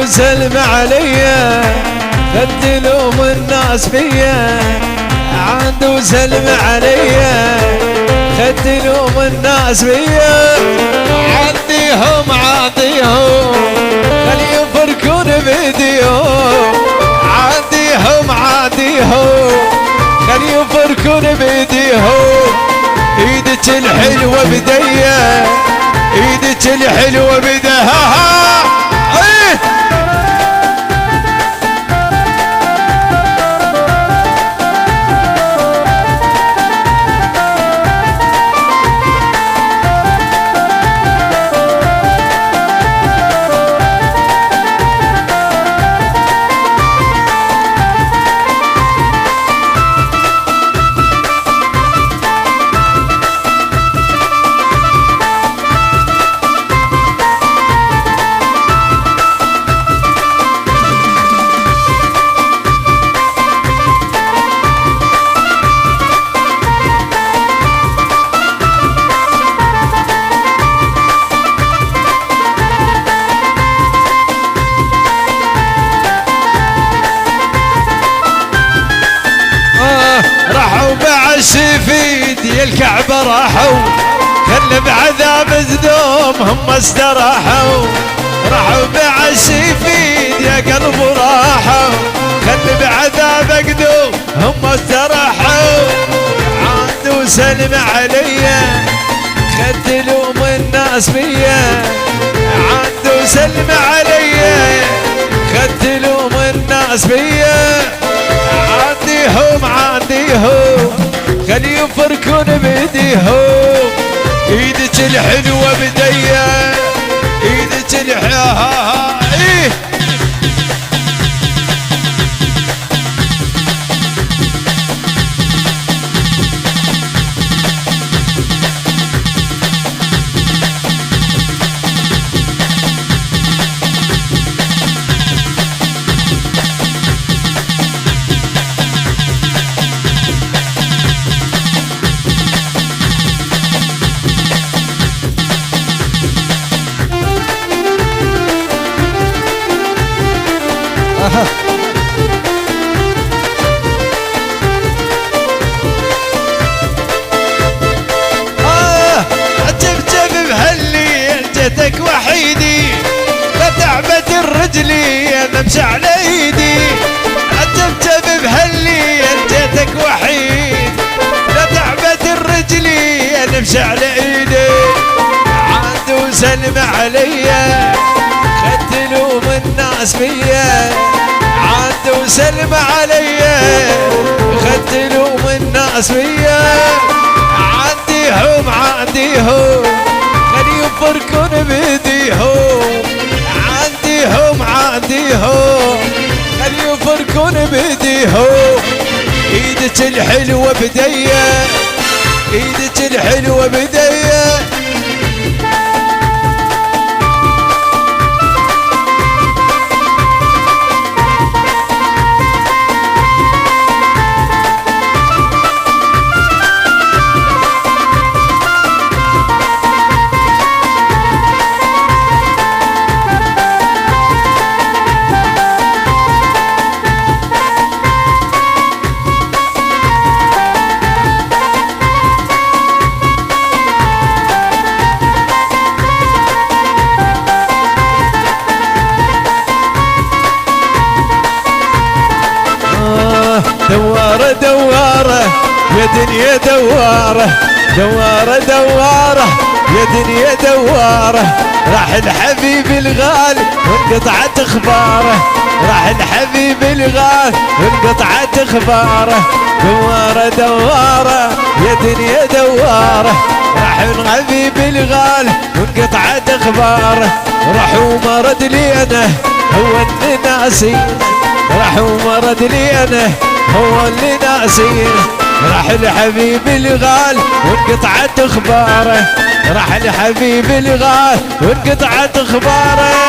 وسلم عليا خد لوم الناس فيا عاد وسلم عليا خد لوم الناس فيا عاديهم عاديهم خلي يفركون بيديهم عاديهم عاديهم خلي يفركون بيديهم ايدك الحلوة بديا ايدك الحلوة بدها السفيد يا الكعبة راحوا خل بعذاب ذنوب هم استراحوا راحوا مع السفيد يا قلب راحوا خل بعذاب ذنوب هم استراحوا عاد وسلم عليا خد لوم الناس بيا عاد وسلم عليا خد لوم الناس بيا عاديهم عاديهم خلي يفركون بيديهم ايدك الحلوة بديا ايدك الحلوة ايه عجب بهالليل جتك وحيدي لا تعبت الرجلي انا امشي على ايدي عجب بهالليل جتك وحيد لا تعبت الرجلي انا امشي على ايدي عاد وسلم عليا خد لوم الناس بيا عاد وسلم عليا خد لوم الناس بيا عاديهم عاديهم خلي يفركون بيديهم عاديهم عاديهم خلي يفركون بيديهم ايدك الحلوة بديا ايدك الحلوة بديا دوارة دوارة يا دنيا دوارة دوارة دوارة يا دنيا دوارة راح الحبيب الغالي وانقطعت اخباره راح الحبيب الغالي وانقطعت اخباره دوارة دوارة يا دنيا دوارة راح الحبيب الغالي وانقطعت اخباره راح ومرد لي انا هو اللي ناسي راح ومرد لي انا هو اللي ناسي راح الحبيب الغال وانقطعت اخباره راح الحبيب الغال وانقطعت اخباره